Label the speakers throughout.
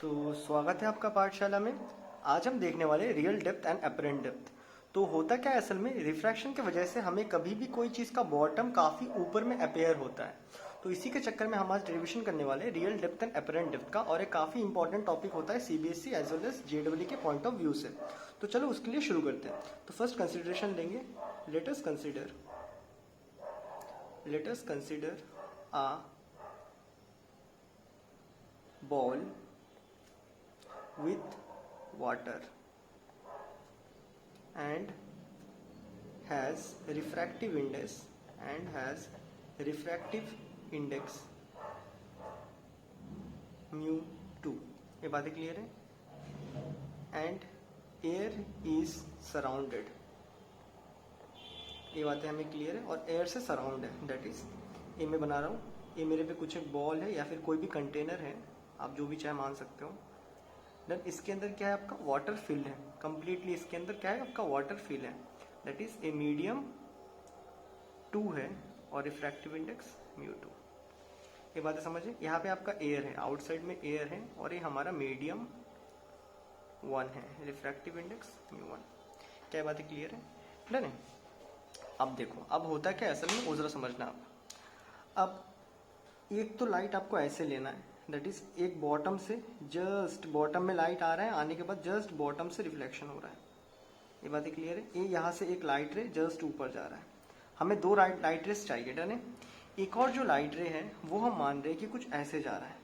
Speaker 1: तो स्वागत है आपका पाठशाला में। आज हम देखने वाले real depth and apparent depth. तो होता क्या है, असल में रिफ्रैक्शन की वजह से हमें कभी भी कोई चीज़ का बॉटम काफ़ी ऊपर में अपेयर होता है। तो इसी के चक्कर में हम आज रिविजन करने वाले real depth and apparent depth का, और एक काफ़ी इंपॉर्टेंट टॉपिक होता है CBSE as well as JW के पॉइंट ऑफ व्यू से। तो चलो उसके लिए शुरू करते हैं। तो फर्स्ट कंसिडरेशन लेंगे। Let us consider a ball with water and has refractive index mu 2। ये बातें क्लियर है। एंड एयर इज सराउंडेड, ये बातें हमें क्लियर है। और एयर से सराउंड है, दैट इज ये मैं बना रहा हूँ। ये मेरे पे कुछ एक बॉल है या फिर कोई भी कंटेनर है, आप जो भी चाहे मान सकते हो। देन इसके अंदर क्या है, आपका वाटर फिल्ड है कंप्लीटली। इसके अंदर क्या है, आपका वाटर फिल है, दैट इज ए मीडियम 2 है और रिफ्रैक्टिव इंडेक्स म्यू 2। ये बातें समझे। यहाँ पे आपका एयर है, आउटसाइड में एयर है, और ये हमारा मीडियम 1 है, रिफ्रैक्टिव इंडेक्स म्यू 1। क्या बातें क्लियर है? डन है। अब देखो, अब होता क्या है असल में, वो जरा समझना आप। अब एक तो लाइट आपको ऐसे लेना है, दैट इज एक बॉटम से, जस्ट बॉटम में लाइट आ रहा है, आने के बाद जस्ट बॉटम से रिफ्लेक्शन हो रहा है। ये बातें क्लियर है। ये यहाँ से एक लाइट रे जस्ट ऊपर जा रहा है। हमें दो लाइट रेस चाहिए, डन है। एक और जो लाइट रे है वो हम मान रहे हैं कि कुछ ऐसे जा रहा है,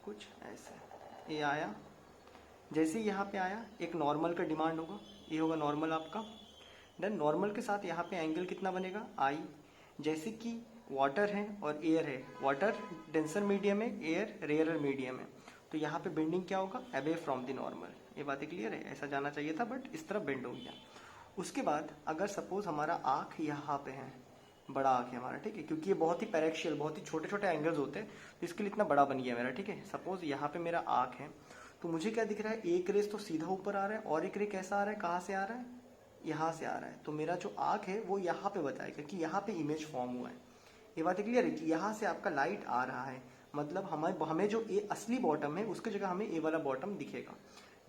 Speaker 1: कुछ ऐसे। ये आया, जैसे यहाँ पे आया एक नॉर्मल का डिमांड होगा, ये होगा नॉर्मल आपका। देन नॉर्मल के साथ यहाँ पे एंगल कितना बनेगा, आई। जैसे कि वाटर है और एयर है, वाटर डेंसर मीडियम है, एयर रेयरर मीडियम है, तो यहाँ पे बेंडिंग क्या होगा, अवे फ्रॉम द नॉर्मल। ये बातें क्लियर है। ऐसा जाना चाहिए था बट इस तरफ बेंड हो गया। उसके बाद अगर सपोज हमारा आँख यहाँ पे है, बड़ा आँख है हमारा, ठीक है, क्योंकि ये बहुत ही पैरेक्शियल, बहुत ही छोटे छोटे एंगल्स होते हैं, तो इसके लिए इतना बड़ा बन गया मेरा, ठीक है। सपोज यहाँ पे मेरा आँख है, तो मुझे क्या दिख रहा है, एक रेस तो सीधा ऊपर आ रहा है और एक रे कैसा आ रहा है, कहाँ से आ रहा है, यहाँ से आ रहा है। तो मेरा जो आँख है वो यहाँ पे बताएगा कि यहाँ पे इमेज फॉर्म हुआ है। ये बात क्लियर है कि यहाँ से आपका लाइट आ रहा है, मतलब हमें जो ए असली बॉटम है उसकी जगह हमें ए वाला बॉटम दिखेगा।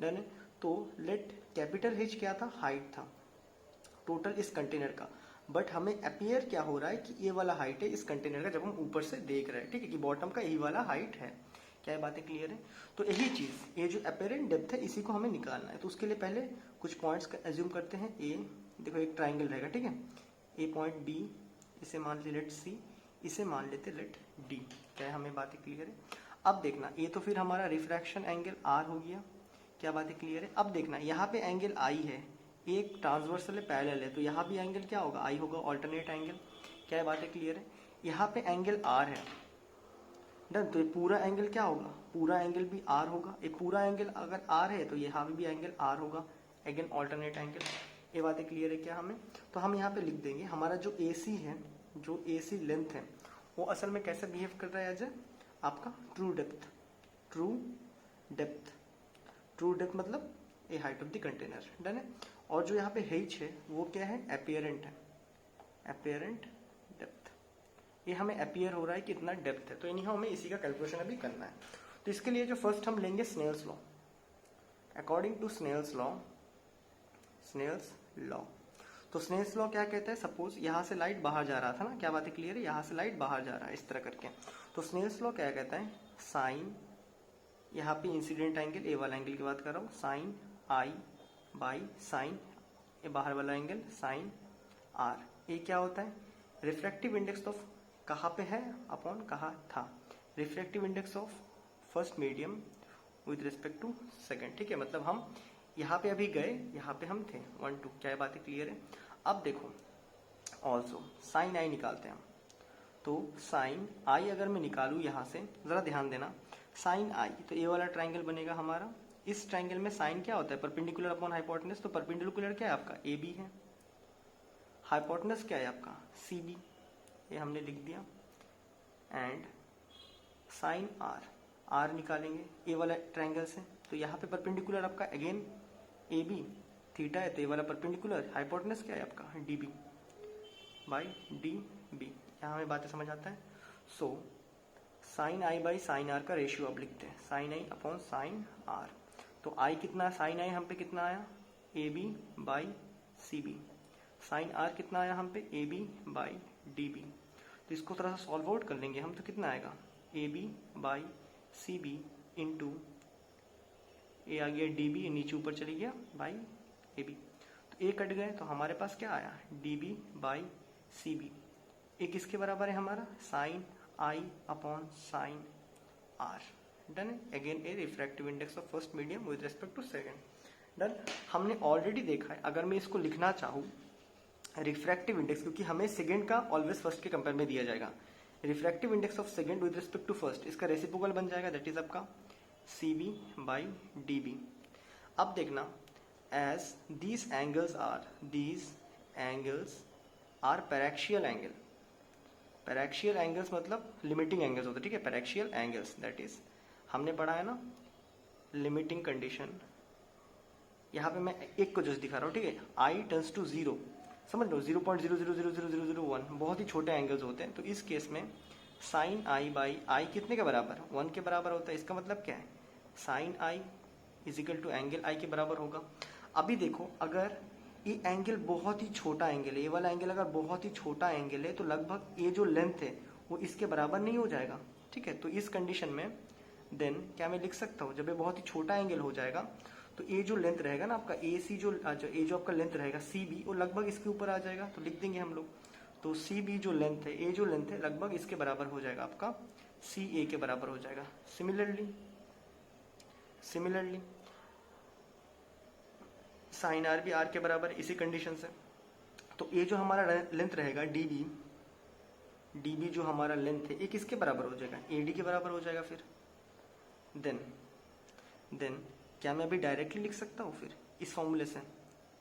Speaker 1: डन है। तो लेट कैपिटल एच क्या था, हाइट था टोटल इस कंटेनर का, बट हमें अपीयर क्या हो रहा है कि ये वाला हाइट है इस कंटेनर का, जब हम ऊपर से देख रहे हैं, ठीक है, कि बॉटम का यही वाला हाइट है। क्या ये बातें क्लियर है? तो यही चीज, ये जो अपेरेंट डेप्थ है इसी को हमें निकालना है। तो उसके लिए पहले कुछ पॉइंट्स एज्यूम करते हैं। ए देखो एक ट्राइंगल रहेगा, ठीक है, ए पॉइंट बी, इसे मान ले लेट सी, इसे मान लेते लेट डी। क्या है, हमें बातें क्लियर है? अब देखना, ये तो फिर हमारा रिफ्रैक्शन एंगल आर हो गया। क्या बातें क्लियर है? अब देखना यहाँ पे एंगल आई है, एक ट्रांसवर्सल है, पैरेलल है, तो यहाँ भी एंगल क्या होगा, आई होगा, ऑल्टरनेट एंगल। क्या है, बातें क्लियर है? यहाँ पे एंगल आर है, डन। तो ये पूरा एंगल क्या होगा, पूरा एंगल भी आर होगा। ये पूरा एंगल अगर आर है तो यहाँ भी एंगल आर होगा, अगेन ऑल्टरनेट एंगल। ये बातें क्लियर है क्या हमें? तो हम यहाँ पे लिख देंगे हमारा जो ए सी है, जो ए सी लेंथ है, वो असल में कैसे बिहेव कर रहा है, एज ए आपका true depth. True depth, true depth मतलब a height of the container, done है। और जो यहाँ पे हेच है वो क्या है, अपियरेंट है, अपियरेंट डेप्थ। ये हमें अपियर हो रहा है कि इतना डेप्थ है, तो इन्हीं हमें इसी का कैलकुलेशन अभी करना है। तो इसके लिए जो फर्स्ट हम लेंगे Snell's law. According to Snell's law, तो स्नेल्स लॉ क्या कहता है, सपोज यहाँ से लाइट बाहर जा रहा था ना, क्या बातें क्लियर है, यहाँ से लाइट बाहर जा रहा है इस तरह करके। तो स्नेल्स लॉ क्या कहता है, साइन, यहाँ पे इंसिडेंट एंगल, ए वाला एंगल की बात कर रहा हूँ, साइन आई बाई साइन, ये बाहर वाला एंगल साइन आर। ये क्या होता है, रिफ्रैक्टिव इंडेक्स ऑफ, कहाँ पे है, अपॉन कहाँ था, refractive index of first medium with respect to second, ठीक है। मतलब हम यहाँ पे अभी गए, यहाँ पे हम थे 1 2। क्या बातें क्लियर है? अब देखो ऑल्सो साइन आई निकालते हैं हम। तो साइन आई अगर मैं निकालू यहाँ से, जरा ध्यान देना, साइन आई, तो ये वाला ट्राइंगल बनेगा हमारा। इस ट्राइंगल में साइन क्या होता है, परपेंडिकुलर अपॉन हाइपोटेनस। तो परपेंडिकुलर क्या है आपका, ए बी है, हाइपोटेनस क्या है आपका, सी बी, ये हमने लिख दिया। एंड साइन आर, आर निकालेंगे ए वाला ट्राइंगल से, तो यहाँ पे परपेंडिकुलर आपका अगेन ए बी, थीटा है, तो ये वाला परपेंडिकुलर, हाइपोटेनस क्या है आपका, D B by D B. यहाँ हमें बातें समझ आता है। So sine i by sine r का रेशियो अब लिखते हैं, साइन आई अपॉन साइन आर। तो आई कितना, साइन आई हम पे कितना आया, A B by C B. Sine r कितना आया हम पे, A B by D B. तो इसको थोड़ा सा सॉल्व आउट कर लेंगे हम, तो कितना आएगा, A B by C B into A आ गया डी बी, नीचे ऊपर चली गया बाई ए बी। तो ए कट गए तो हमारे पास क्या आया, D B by C B. A किसके बराबर है हमारा, साइन आई अपॉन साइन आर। डन है। Again a refractive index of first medium with respect to second. Done. हमने ऑलरेडी देखा है, अगर मैं इसको लिखना चाहूँ रिफ्रैक्टिव इंडेक्स, क्योंकि हमें सेकंड का ऑलवेज फर्स्ट के कंपेयर में दिया जाएगा, refractive index of second with respect to first, इसका रेसिप्रोकल बन जाएगा, दैट इज आपका C B by D B. अब देखना, as these angles are paraxial angle. Paraxial angles मतलब लिमिटिंग एंगल्स होते हैं, ठीक है, पैरेक्शियल एंगल्स, दैट इज हमने पढ़ा है ना लिमिटिंग कंडीशन। यहाँ पे मैं एक को जस्ट दिखा रहा हूँ, ठीक है, आई टेंस टू जीरो, समझ लो 0.00000001, बहुत ही छोटे एंगल्स होते हैं। तो इस केस में साइन आई बाई आई कितने के बराबर, 1 के बराबर होता है। इसका मतलब क्या है, sine I is equal to angle I के बराबर होगा। अभी देखो, अगर ये एंगल बहुत ही छोटा एंगल है, ये वाला एंगल अगर बहुत ही छोटा एंगल है, तो लगभग ये जो लेंथ है वो इसके बराबर नहीं हो जाएगा, ठीक है। तो इस कंडीशन में देन क्या मैं लिख सकता हूँ, जब ये बहुत ही छोटा एंगल हो जाएगा तो ये जो लेंथ रहेगा ना आपका ए सी, जो आपका लेंथ रहेगा सी बी, वो लगभग इसके ऊपर आ जाएगा। तो लिख देंगे हम लोग, तो सी बी जो लेंथ है, ए जो लेंथ है, लगभग इसके बराबर हो जाएगा, आपका सी ए के बराबर हो जाएगा। सिमिलरली साइन आर भी आर के बराबर इसी कंडीशन से। तो ये जो हमारा लेंथ रहेगा डी बी जो हमारा लेंथ है, ये किसके बराबर हो जाएगा, ए डी के बराबर हो जाएगा। फिर देन क्या मैं अभी डायरेक्टली लिख सकता हूँ फिर इस फॉर्मूले से,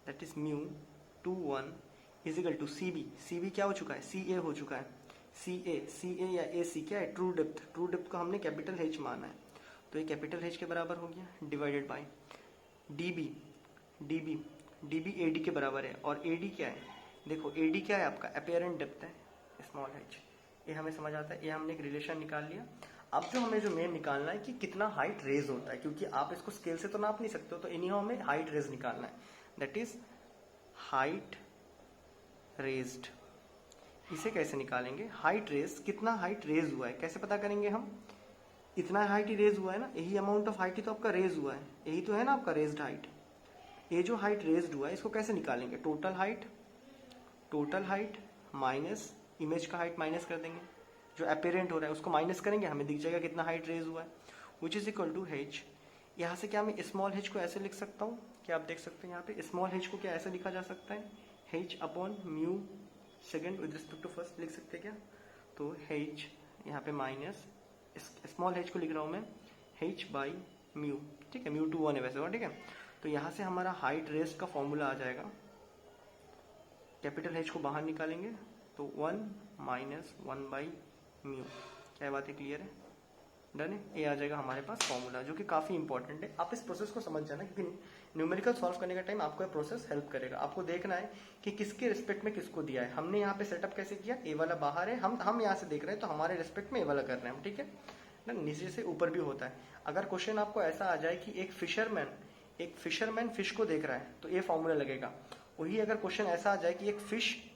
Speaker 1: that is mu 2 1 is equal to C B क्या हो चुका है, सी ए हो चुका है। सी ए या ए सी क्या है, ट्रू डेप्थ को हमने कैपिटल एच माना है, तो ये कैपिटल एच के बराबर हो गया, divided by D B A D के बराबर है। और ए डी क्या है, देखो ए डी क्या है आपका, अपीयरेंट डेप्थ है, स्मॉल एच। ये हमें समझ आता है, ये हमने एक रिलेशन निकाल लिया। अब जो हमें जो मेन निकालना है कि कितना हाइट रेज होता है, क्योंकि आप इसको स्केल से तो नाप नहीं सकते हो, तो इन्हीं हमें हाइट रेज निकालना है, दैट इज हाइट रेज्ड। इसे कैसे निकालेंगे, हाइट रेज, कितना हाइट रेज हुआ है कैसे पता करेंगे हम, इतना हाइट ही रेज हुआ है ना, यही अमाउंट ऑफ हाइट ही तो आपका रेज हुआ है, यही तो है ना आपका रेज्ड हाइट। ये जो हाइट रेज्ड हुआ है इसको कैसे निकालेंगे, टोटल हाइट माइनस इमेज का हाइट माइनस कर देंगे, जो अपेरेंट हो रहा है उसको माइनस करेंगे, हमें दिख जाएगा कितना हाइट रेज हुआ है, which is equal to h। यहाँ से क्या मैं स्मॉल h को ऐसे लिख सकता हूँ, क्या आप देख सकते हैं यहाँ पे स्मॉल h को क्या ऐसे लिखा जा सकता है, h upon mu second with respect to first लिख सकते हैं क्या। तो h यहाँ पे माइनस स्मॉल h को लिख रहा हूँ मैं h बाई म्यू, ठीक है, म्यू 2 1 है वैसे, ठीक है। तो यहाँ से हमारा हाइट रेज का फॉर्मूला आ जाएगा, कैपिटल h को बाहर निकालेंगे तो 1 माइनस 1 बाई म्यू। क्या बात है, क्लियर है, डन है। ये आ जाएगा हमारे पास फॉर्मूला, जो कि काफी इंपॉर्टेंट है। आप इस प्रोसेस को समझ जाना, क्योंकि न्यूमेरिकल सॉल्व करने का टाइम आपको ये प्रोसेस हेल्प करेगा। आपको देखना है कि किसके रिस्पेक्ट में किसको दिया है। हमने यहाँ पे सेटअप कैसे किया, ए वाला बाहर है, हम यहाँ से देख रहे हैं, तो हमारे रिस्पेक्ट में ए वाला कर रहे हैं हम, ठीक है ना, नीचे से ऊपर भी होता है। अगर क्वेश्चन आपको ऐसा आ जाए कि एक फिशरमैन फिश को देख रहा है, तो ये फॉर्मूला लगेगा। वही अगर क्वेश्चन ऐसा आ जाए कि एक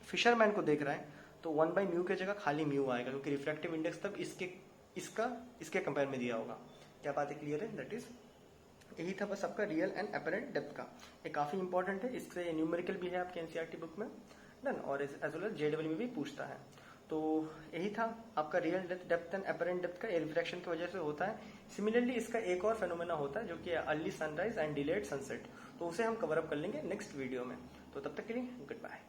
Speaker 1: फिशरमैन को देख रहा है, तो 1 बाई म्यू की जगह खाली म्यू आएगा, क्योंकि रिफ्रैक्टिव इंडेक्स तब इसके कंपेयर में दिया होगा। क्या बात है, क्लियर है, दैट इज यही था बस आपका रियल एंड अपरेंट डेप्थ का। ये काफी इंपॉर्टेंट है, इससे न्यूमेरिकल भी है आपके एनसीईआरटी बुक में, डन, और एज वेल एज जेडब्ल्यू में भी पूछता है। तो यही था आपका real depth and apparent depth का, ये रिफ्रैक्शन की वजह से होता है। सिमिलरली इसका एक और फेनोमेना होता है जो कि early sunrise and delayed sunset, तो उसे हम कवर अप कर लेंगे नेक्स्ट वीडियो में। तो तब तक के लिए गुड बाय।